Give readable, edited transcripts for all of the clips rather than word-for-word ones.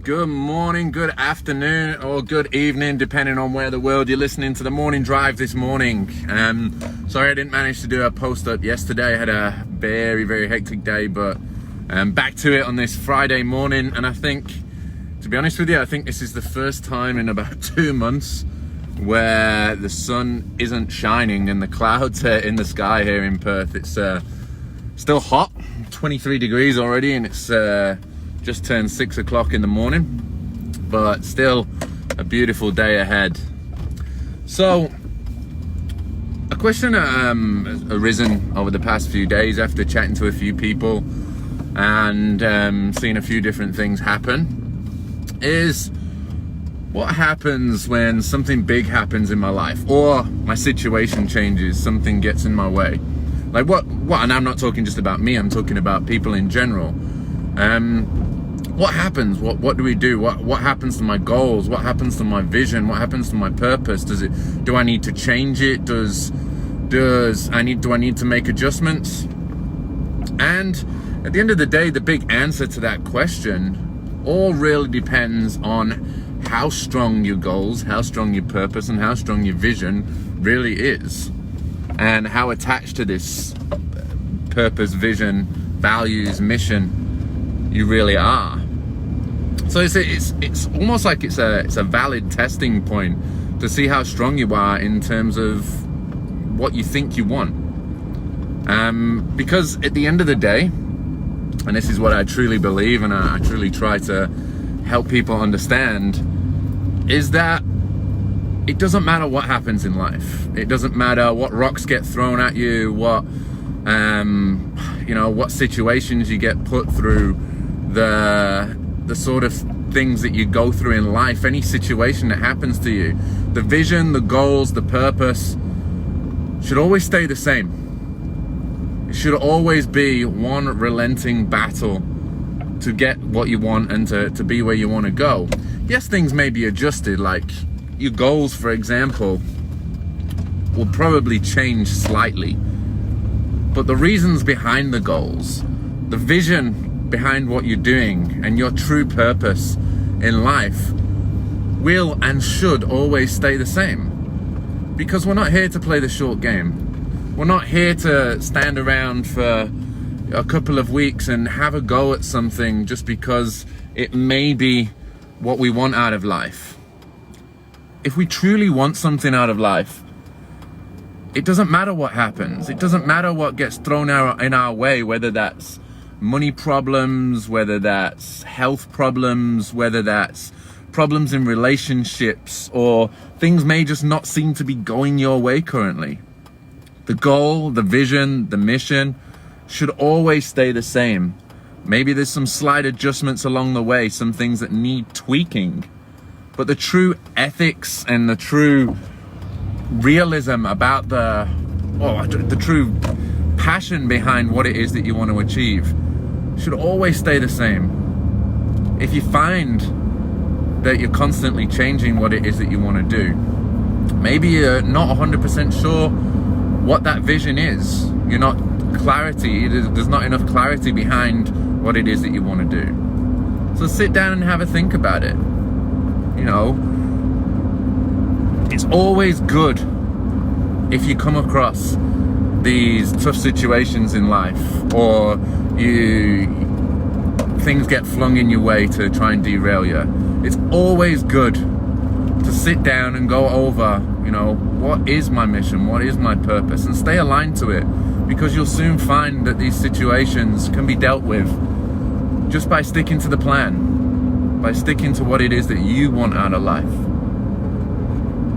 Good morning, good afternoon, or good evening, depending on where the world you're listening to the morning drive this morning. Sorry I didn't manage to do a post up yesterday. I had a very hectic day, but back to it on this Friday morning. And I think, to be honest with you, I think this is the first time in about 2 months where the sun isn't shining and the clouds are in the sky here in Perth. It's still hot, 23 degrees already, and it's just turned 6 o'clock in the morning, but still a beautiful day ahead. So a question has arisen over the past few days after chatting to a few people and seeing a few different things happen is, what happens when something big happens in my life or my situation changes, something gets in my way? Like what, and I'm not talking just about me, I'm talking about people in general. What happens? What do we do? What happens to my goals? What happens to my vision? What happens to my purpose? Do I need to change it? Do I need to make adjustments? And at the end of the day, the big answer to that question all really depends on how strong your goals, how strong your purpose, and how strong your vision really is, and how attached to this purpose, vision, values, mission you really are. So it's almost like it's a valid testing point to see how strong you are in terms of what you think you want. Because at the end of the day, and this is what I truly believe and I truly try to help people understand, is that it doesn't matter what happens in life. It doesn't matter what rocks get thrown at you, what situations you get put through, the sort of things that you go through in life, any situation that happens to you. The vision, the goals, the purpose should always stay the same. It should always be one relenting battle to get what you want and to be where you want to go. Yes, things may be adjusted, like your goals, for example, will probably change slightly. But the reasons behind the goals, the vision behind what you're doing, and your true purpose in life will and should always stay the same. Because we're not here to play the short game. We're not here to stand around for a couple of weeks and have a go at something just because it may be what we want out of life. If we truly want something out of life, it doesn't matter what happens. It doesn't matter what gets thrown in our way, whether that's money problems, whether that's health problems, whether that's problems in relationships, or things may just not seem to be going your way currently. The goal, the vision, the mission should always stay the same. Maybe there's some slight adjustments along the way, some things that need tweaking, but the true ethics and the true realism about the true passion behind what it is that you want to achieve should always stay the same. If you find that you're constantly changing what it is that you want to do, maybe you're not 100% sure what that vision is. There's not enough clarity behind what it is that you want to do. So sit down and have a think about it. It's always good if you come across these tough situations in life, or things get flung in your way to try and derail you. It's always good to sit down and go over, what is my mission, what is my purpose, and stay aligned to it, because you'll soon find that these situations can be dealt with just by sticking to the plan, by sticking to what it is that you want out of life.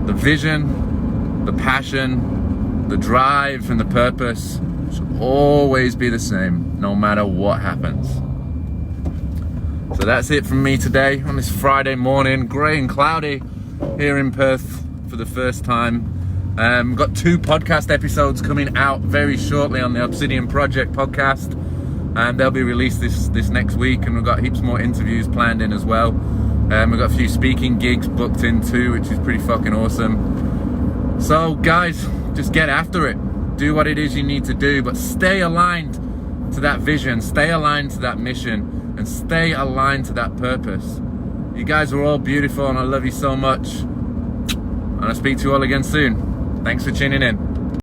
The vision, the passion, the drive, and the purpose should always be the same, no matter what happens. So that's it from me today on this Friday morning, grey and cloudy here in Perth for the first time. We've got 2 podcast episodes coming out very shortly on the Obsidian Project podcast, and they'll be released this next week, and we've got heaps more interviews planned in as well. We've got a few speaking gigs booked in too, which is pretty fucking awesome. So guys, just get after it. Do what it is you need to do, but stay aligned to that vision, stay aligned to that mission, and stay aligned to that purpose. You guys are all beautiful and I love you so much. And I'll speak to you all again soon. Thanks for tuning in.